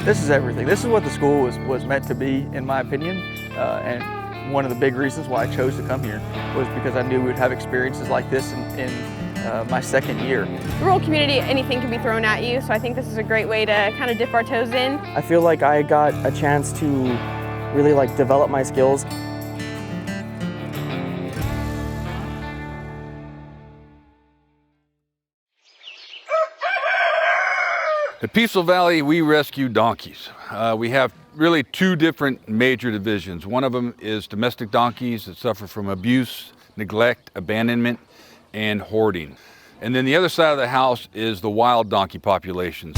This is everything. This is what the school was meant to be, in my opinion, and one of the big reasons why I chose to come here was because I knew we'd have experiences like this in my second year. Rural community, anything can be thrown at you, so I think this is a great way to kind of dip our toes in. I feel like I got a chance to really develop my skills. At Peaceful Valley, we rescue donkeys. We have really two different major divisions. One of them is domestic donkeys that suffer from abuse, neglect, abandonment, and hoarding. And then the other side of the house is the wild donkey populations.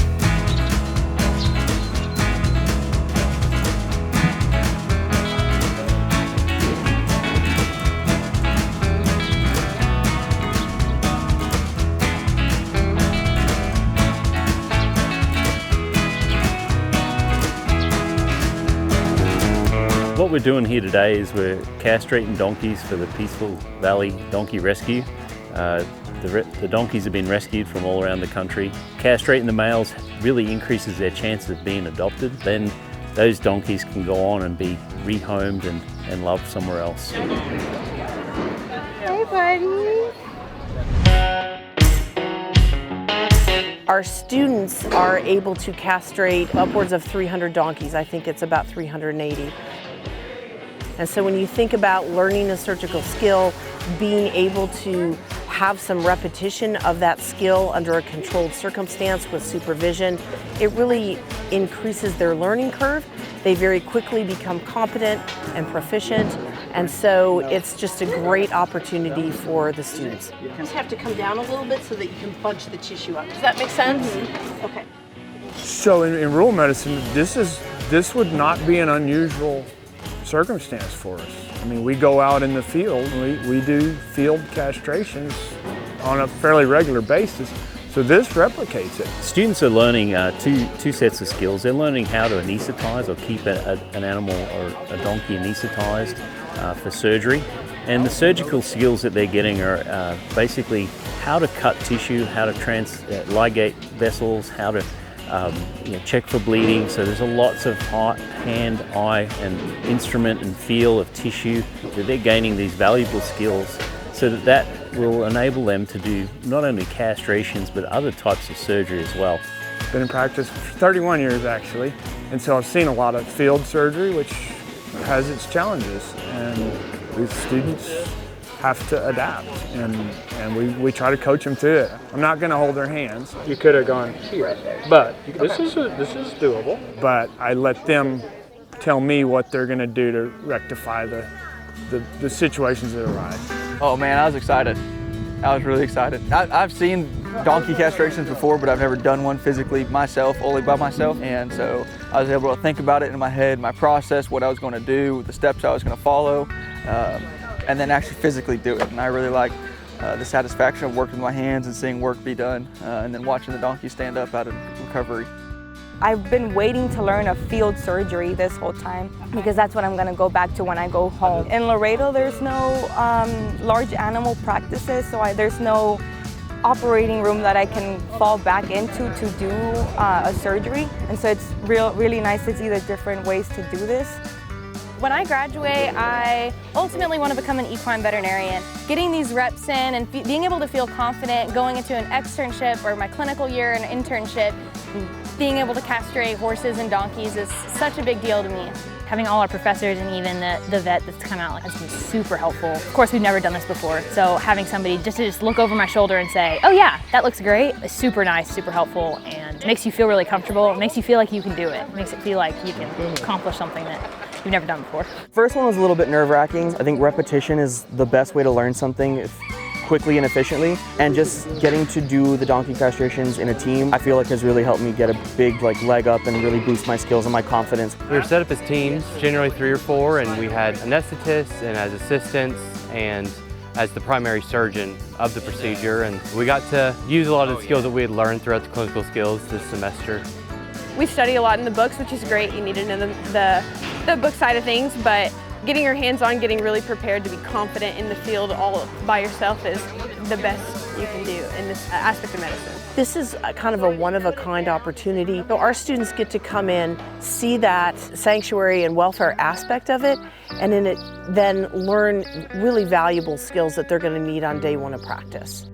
What we're doing here today is we're castrating donkeys for the Peaceful Valley Donkey Rescue. The donkeys have been rescued from all around the country. Castrating the males really increases their chances of being adopted. Then those donkeys can go on and be rehomed and loved somewhere else. Hey, buddy. Our students are able to castrate upwards of 300 donkeys. I think it's about 380. And so when you think about learning a surgical skill, being able to have some repetition of that skill under a controlled circumstance with supervision, it really increases their learning curve. They very quickly become competent and proficient, and so it's just a great opportunity for the students. You just have to come down a little bit so that you can bunch the tissue up. Does that make sense? Mm-hmm. Okay. So in rural medicine, this would not be an unusual circumstance for us. I mean, we go out in the field, we do field castrations on a fairly regular basis, so this replicates it. Students are learning two sets of skills. They're learning how to anesthetize or keep an animal or a donkey anesthetized for surgery. And the surgical skills that they're getting are basically how to cut tissue, how to ligate vessels, how to check for bleeding. So there's lots of hand, eye, and instrument and feel of tissue. So they're gaining these valuable skills so that will enable them to do not only castrations but other types of surgery as well. Been in practice for 31 years actually, and so I've seen a lot of field surgery, which has its challenges, and these students have to adapt, and we try to coach them through it. I'm not going to hold their hands. You could have gone here, but this is doable. But I let them tell me what they're going to do to rectify the situations that arise. Oh man, I was excited. I was really excited. I've seen donkey castrations before, but I've never done one physically myself, only by myself. And so I was able to think about it in my head, my process, what I was going to do, the steps I was going to follow. And then actually physically do it. And I really like the satisfaction of working with my hands and seeing work be done, and then watching the donkey stand up out of recovery. I've been waiting to learn a field surgery this whole time because that's what I'm going to go back to when I go home. In Laredo, there's no large animal practices, so there's no operating room that I can fall back into to do a surgery. And so it's really nice to see the different ways to do this. When I graduate, I ultimately want to become an equine veterinarian. Getting these reps in and being able to feel confident going into an externship or my clinical year and internship, being able to castrate horses and donkeys is such a big deal to me. Having all our professors and even the vet that's come out has been super helpful. Of course, we've never done this before, so having somebody just look over my shoulder and say, oh yeah, that looks great, is super nice, super helpful, and makes you feel really comfortable. It makes you feel like you can do it. It makes it feel like you can accomplish something that you've never done before. First one was a little bit nerve-wracking. I think repetition is the best way to learn something quickly and efficiently, and just getting to do the donkey castrations in a team I feel like has really helped me get a big leg up and really boost my skills and my confidence. We were set up as teams, generally 3 or 4, and we had anesthetists and as assistants and as the primary surgeon of the procedure, and we got to use a lot of the skills that we had learned throughout the clinical skills this semester. We study a lot in the books, which is great. You need to know the book side of things, but getting your hands on, getting really prepared to be confident in the field all by yourself is the best you can do in this aspect of medicine. This is kind of a one-of-a-kind opportunity. So our students get to come in, see that sanctuary and welfare aspect of it, and then learn really valuable skills that they're going to need on day one of practice.